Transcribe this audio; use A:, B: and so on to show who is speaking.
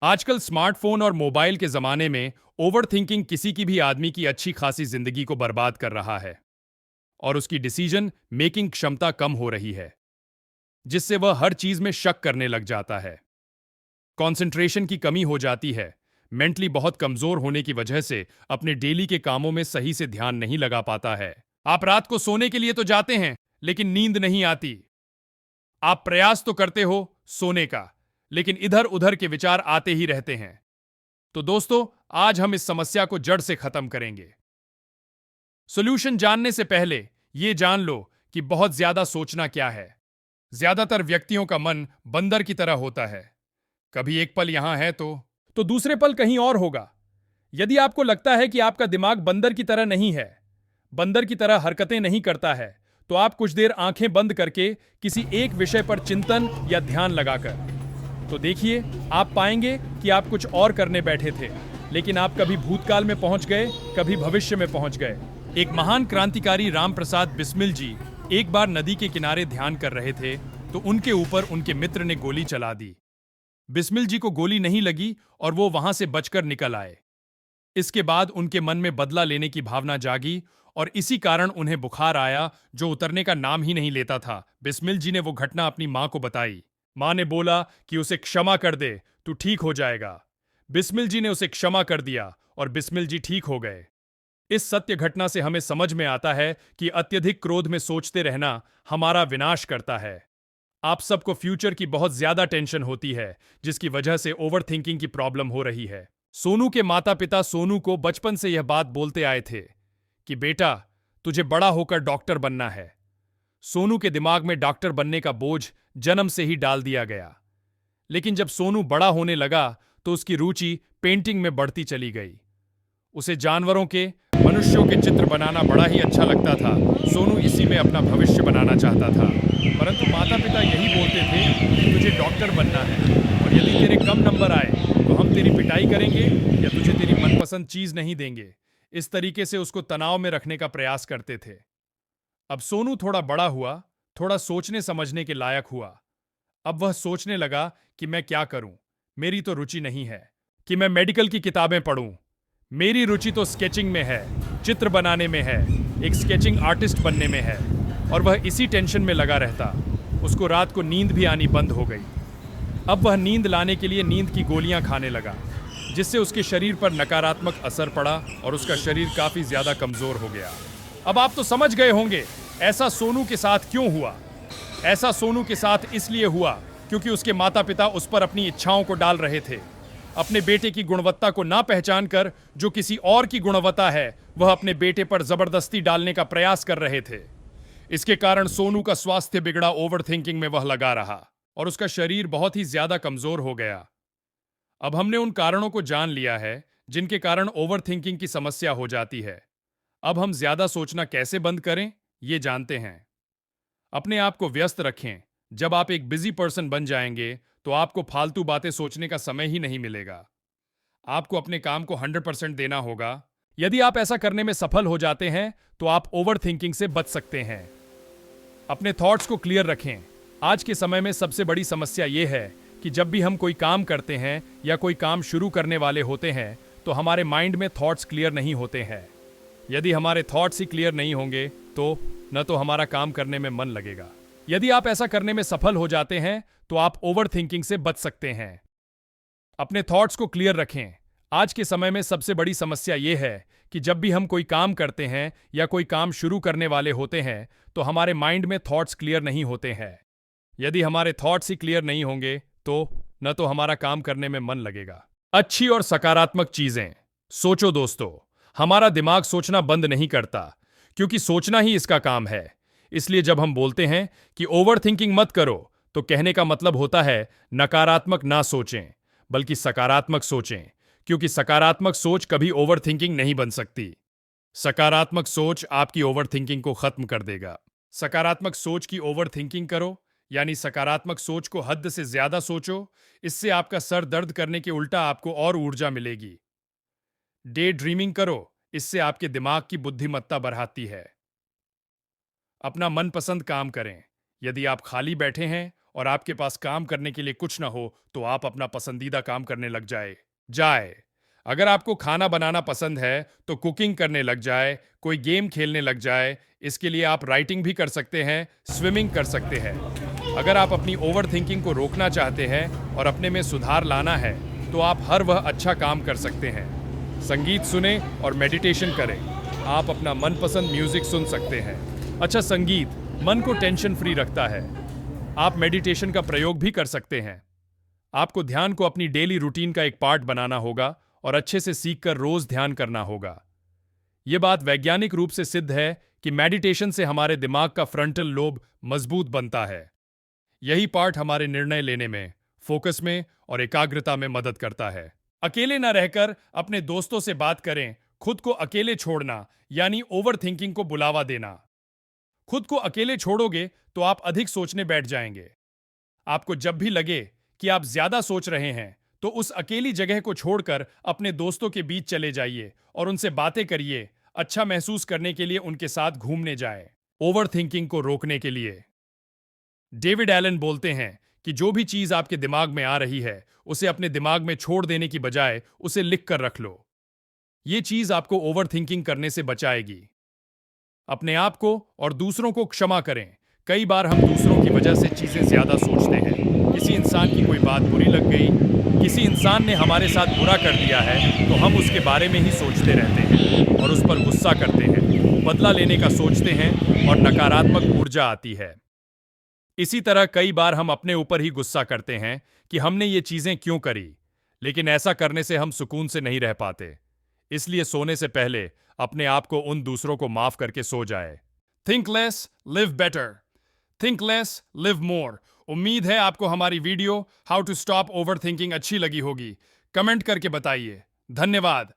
A: आजकल स्मार्टफोन और मोबाइल के जमाने में ओवरथिंकिंग किसी की भी आदमी की अच्छी खासी जिंदगी को बर्बाद कर रहा है और उसकी डिसीजन मेकिंग क्षमता कम हो रही है, जिससे वह हर चीज में शक करने लग जाता है। कंसंट्रेशन की कमी हो जाती है। मेंटली बहुत कमजोर होने की वजह से अपने डेली के कामों में सही से ध्यान नहीं लगा पाता है। आप रात को सोने के लिए तो जाते हैं, लेकिन नींद नहीं आती। आप प्रयास तो करते हो सोने का, लेकिन इधर उधर के विचार आते ही रहते हैं। तो दोस्तों, आज हम इस समस्या को जड़ से खत्म करेंगे। सॉल्यूशन जानने से पहले यह जान लो कि बहुत ज्यादा सोचना क्या है। ज्यादातर व्यक्तियों का मन बंदर की तरह होता है। कभी एक पल यहां है तो दूसरे पल कहीं और होगा। यदि आपको लगता है कि आपका दिमाग बंदर की तरह नहीं है, बंदर की तरह हरकतें नहीं करता है, तो आप कुछ देर आंखें बंद करके किसी एक विषय पर चिंतन या ध्यान लगाकर तो देखिए, आप पाएंगे कि आप कुछ और करने बैठे थे, लेकिन आप कभी भूतकाल में पहुंच गए, कभी भविष्य में पहुंच गए। एक महान क्रांतिकारी रामप्रसाद बिस्मिल जी एक बार नदी के किनारे ध्यान कर रहे थे, तो उनके ऊपर उनके मित्र ने गोली चला दी। बिस्मिल जी को गोली नहीं लगी और वो वहां से बचकर निकल आए। इसके बाद उनके मन में बदला लेने की भावना जागी और इसी कारण उन्हें बुखार आया, जो उतरने का नाम ही नहीं लेता था। बिस्मिल जी ने वो घटना अपनी मां को बताई। मां ने बोला कि उसे क्षमा कर दे, तू ठीक हो जाएगा। बिस्मिल जी ने उसे क्षमा कर दिया और बिस्मिल जी ठीक हो गए। इस सत्य घटना से हमें समझ में आता है कि अत्यधिक क्रोध में सोचते रहना हमारा विनाश करता है। आप सबको फ्यूचर की बहुत ज्यादा टेंशन होती है, जिसकी वजह से ओवरथिंकिंग की प्रॉब्लम हो रही है। सोनू के माता पिता सोनू को बचपन से यह बात बोलते आए थे कि बेटा, तुझे बड़ा होकर डॉक्टर बनना है। सोनू के दिमाग में डॉक्टर बनने का बोझ जन्म से ही डाल दिया गया। लेकिन जब सोनू बड़ा होने लगा तो उसकी रुचि पेंटिंग में बढ़ती चली गई। उसे जानवरों के, मनुष्यों के चित्र बनाना बड़ा ही अच्छा लगता था। सोनू इसी में अपना भविष्य बनाना चाहता था। परंतु माता पिता यही बोलते थे कि तुझे डॉक्टर बनना है, और यदि तेरे कम नंबर आए तो हम तेरी पिटाई करेंगे या तुझे तेरी मनपसंद चीज नहीं देंगे। इस तरीके से उसको तनाव में रखने का प्रयास करते थे। अब सोनू थोड़ा बड़ा हुआ, थोड़ा सोचने समझने के लायक हुआ। अब वह सोचने लगा कि मैं क्या करूं, मेरी तो रुचि नहीं है कि मैं मेडिकल की किताबें पढूं। मेरी रुचि तो स्केचिंग में है, चित्र बनाने में है, एक स्केचिंग आर्टिस्ट बनने में है। और वह इसी टेंशन में लगा रहता। उसको रात को नींद भी आनी बंद हो गई। अब वह नींद लाने के लिए नींद की गोलियां खाने लगा, जिससे उसके शरीर पर नकारात्मक असर पड़ा और उसका शरीर काफी ज्यादा कमजोर हो गया। अब आप तो समझ गए होंगे ऐसा सोनू के साथ क्यों हुआ। ऐसा सोनू के साथ इसलिए हुआ क्योंकि उसके माता पिता उस पर अपनी इच्छाओं को डाल रहे थे। अपने बेटे की गुणवत्ता को ना पहचान कर जो किसी और की गुणवत्ता है, वह अपने बेटे पर जबरदस्ती डालने का प्रयास कर रहे थे। इसके कारण सोनू का स्वास्थ्य बिगड़ा, ओवरथिंकिंग में वह लगा रहा और उसका शरीर बहुत ही ज्यादा कमजोर हो गया। अब हमने उन कारणों को जान लिया है जिनके कारण ओवरथिंकिंग की समस्या हो जाती है। अब हम ज्यादा सोचना कैसे बंद करें, ये जानते हैं। अपने आप को व्यस्त रखें। जब आप एक बिजी पर्सन बन जाएंगे तो आपको फालतू बातें सोचने का समय ही नहीं मिलेगा। आपको अपने काम को 100% देना होगा। यदि आप ऐसा करने में सफल हो जाते हैं तो आप ओवरथिंकिंग से बच सकते हैं। अपने थॉट्स को क्लियर रखें। आज के समय में सबसे बड़ी समस्या यह है कि जब भी हम कोई काम करते हैं या कोई काम शुरू करने वाले होते हैं तो हमारे माइंड में थॉट्स क्लियर नहीं होते हैं। यदि हमारे थॉट्स ही क्लियर नहीं होंगे तो न तो हमारा काम करने में मन लगेगा। यदि आप ऐसा करने में सफल हो जाते हैं तो आप ओवरथिंकिंग से बच सकते हैं। अपने थॉट्स को क्लियर रखें। आज के समय में सबसे बड़ी समस्या यह है कि जब भी हम कोई काम करते हैं या कोई काम शुरू करने वाले होते हैं तो हमारे माइंड में थॉट्स क्लियर नहीं होते हैं। यदि हमारे थॉट्स ही क्लियर नहीं होंगे तो न तो हमारा काम करने में मन लगेगा। अच्छी और सकारात्मक चीजें सोचो दोस्तों। हमारा दिमाग सोचना बंद नहीं करता, क्योंकि सोचना ही इसका काम है। इसलिए जब हम बोलते हैं कि ओवरथिंकिंग मत करो, तो कहने का मतलब होता है नकारात्मक ना सोचें, बल्कि सकारात्मक सोचें, क्योंकि सकारात्मक सोच कभी ओवरथिंकिंग नहीं बन सकती। सकारात्मक सोच आपकी ओवरथिंकिंग को खत्म कर देगा। सकारात्मक सोच की ओवरथिंकिंग करो, यानी सकारात्मक सोच को हद से ज्यादा सोचो। इससे आपका सर दर्द करने के उल्टा आपको और ऊर्जा मिलेगी। डे ड्रीमिंग करो, इससे आपके दिमाग की बुद्धिमत्ता बढ़ाती है। अपना मनपसंद काम करें। यदि आप खाली बैठे हैं और आपके पास काम करने के लिए कुछ ना हो तो आप अपना पसंदीदा काम करने लग जाए। अगर आपको खाना बनाना पसंद है तो कुकिंग करने लग जाए, कोई गेम खेलने लग जाए। इसके लिए आप राइटिंग भी कर सकते हैं, स्विमिंग कर सकते हैं। अगर आप अपनी ओवर थिंकिंग को रोकना चाहते हैं और अपने में सुधार लाना है तो आप हर वह अच्छा काम कर सकते हैं। संगीत सुने और मेडिटेशन करें। आप अपना मनपसंद म्यूजिक सुन सकते हैं। अच्छा, संगीत मन को टेंशन फ्री रखता है। आप मेडिटेशन का प्रयोग भी कर सकते हैं। आपको ध्यान को अपनी डेली रूटीन का एक पार्ट बनाना होगा और अच्छे से सीखकर रोज ध्यान करना होगा। यह बात वैज्ञानिक रूप से सिद्ध है कि मेडिटेशन से हमारे दिमाग का फ्रंटल लोब मजबूत बनता है। यही पार्ट हमारे निर्णय लेने में, फोकस में और एकाग्रता में मदद करता है। अकेले ना रहकर अपने दोस्तों से बात करें। खुद को अकेले छोड़ना यानी ओवर थिंकिंग को बुलावा देना। खुद को अकेले छोड़ोगे तो आप अधिक सोचने बैठ जाएंगे। आपको जब भी लगे कि आप ज्यादा सोच रहे हैं तो उस अकेली जगह को छोड़कर अपने दोस्तों के बीच चले जाइए और उनसे बातें करिए। अच्छा महसूस करने के लिए उनके साथ घूमने जाएं। ओवर थिंकिंग को रोकने के लिए डेविड एलन बोलते हैं कि जो भी चीज आपके दिमाग में आ रही है उसे अपने दिमाग में छोड़ देने की बजाय उसे लिख कर रख लो। यह चीज आपको ओवर थिंकिंग करने से बचाएगी। अपने आप को और दूसरों को क्षमा करें। कई बार हम दूसरों की वजह से चीजें ज्यादा सोचते हैं। किसी इंसान की कोई बात बुरी लग गई, किसी इंसान ने हमारे साथ बुरा कर दिया है तो हम उसके बारे में ही सोचते रहते हैं और उस पर गुस्सा करते हैं, बदला लेने का सोचते हैं और नकारात्मक ऊर्जा आती है। इसी तरह कई बार हम अपने ऊपर ही गुस्सा करते हैं कि हमने ये चीजें क्यों करी, लेकिन ऐसा करने से हम सुकून से नहीं रह पाते। इसलिए सोने से पहले अपने आप को उन दूसरों को माफ करके सो जाए। Think less, live better. Think less, live more. उम्मीद है आपको हमारी video how to stop overthinking अच्छी लगी होगी। कमेंट करके बताइए। धन्यवाद।